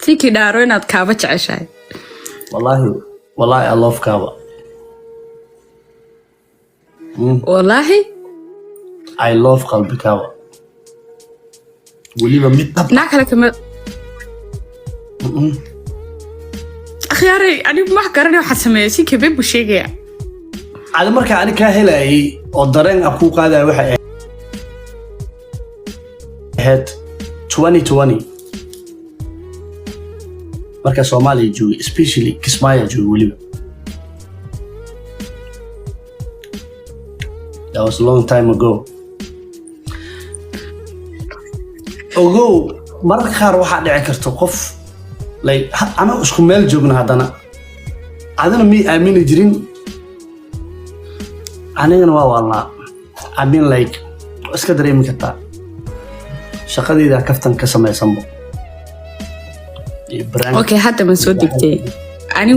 تيكي داروين أد كابا تعشاي والله I love كابا. والله I love قلبي كابا. وليبا ميت ناكلة كمان أخياري أنا ما حكرني واحد سميسي كبيب وشيء على مركا أنا كاهلاي ودرين أبوك هذا واحد هاد 2020 مركا سومالي جوي especially كسمايا جوي وليبا. That was a long time ago. ogow mararka qaar waxaa dhici karta qof like ana isku meel joogna hadana adana mi aamini jirin anigana waa walaa I mean like iska dareemi kartaa shaqadeeda kaftan ka samaysanbo okay hadda man soo degtay ani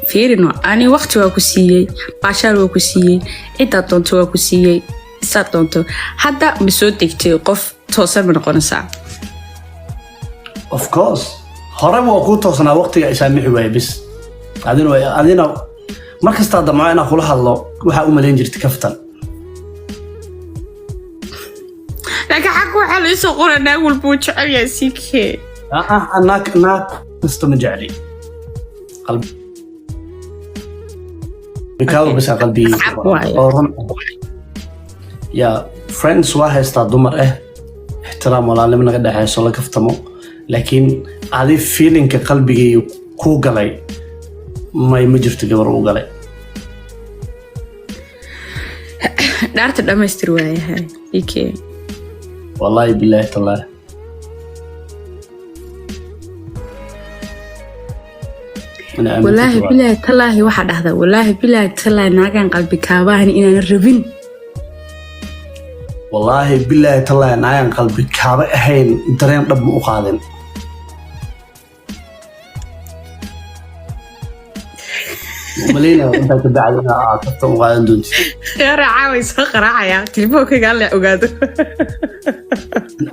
fiirino ani waqti waa ku siiyay baashaal waa ku siiyay inta doonto waa ku siiyay isa doonto hadda ma soo degtay qof toosan ma noqonaysaa of course hore waa ku toosanaa waqtiga ay saamixi waay bis adina markasta damco inaan kula hadlo waxa u maleyn jirtay kaftan laakiin xaq waxa la soo qoranaa walbuu jecel yahay sikhe أنا مستمجع لي قلبي بكاو بس قلبي يا فريندز واحد استعدمر احترام ولا لمن غدا حيصل لك فتمو لكن هذه فيلينج كقلبي كو غلاي ما يمجرت قبر او غلاي دارت دمستر واي هاي يكي والله بالله تعالى والله بالله تالله واحد هذا والله بالله تالله ناقان قلبي كاباهن إنا نربين والله بالله تالله ناقان قلبي كابا أهين درين رب مقادن ملينا وانت تبعدنا كفت مقادن دونتي يا رعاوي سخر عيا تليفونك قال لي أقادو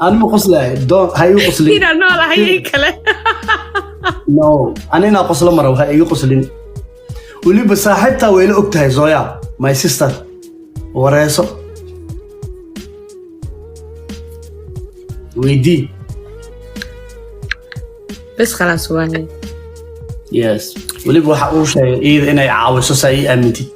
أنا مقصلة دون هاي قصلي إنا نولا هاي كله no أنا قصلا مرة وهاي قصلين ولي بصاحبتها ويلي أكتها زويا my sister ورئيسو ويدي بس خلاص واحد yes ولي بوحقوش إذا إنا يعاوشو ساي أمنتي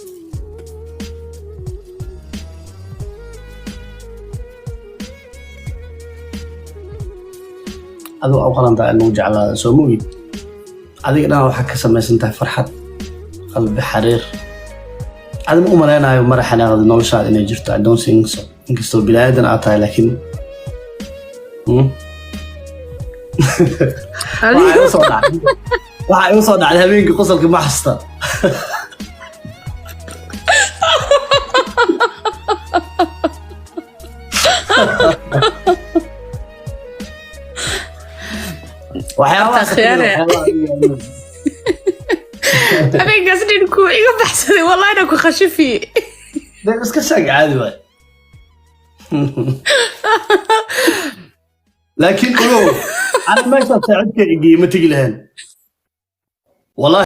adoo oo qalanta inuu jeclaado soo moogid adigana waxa ka samaysantahay farxad qalbi xariir adama u maleynayo maraxanaaqada noloshaada inay jirto I don't think so inkastoo bilaadan aad tahay laakiin waxa ay soo dhacday habeenkii qosolka ma xasta وحياة خير أبي قصدي نكون إيجا بحسدي والله أنا كو خشفي ده بس كشاك عادي بقى لكن أنا ما يصير ساعدك يجي ما تجي لهن والله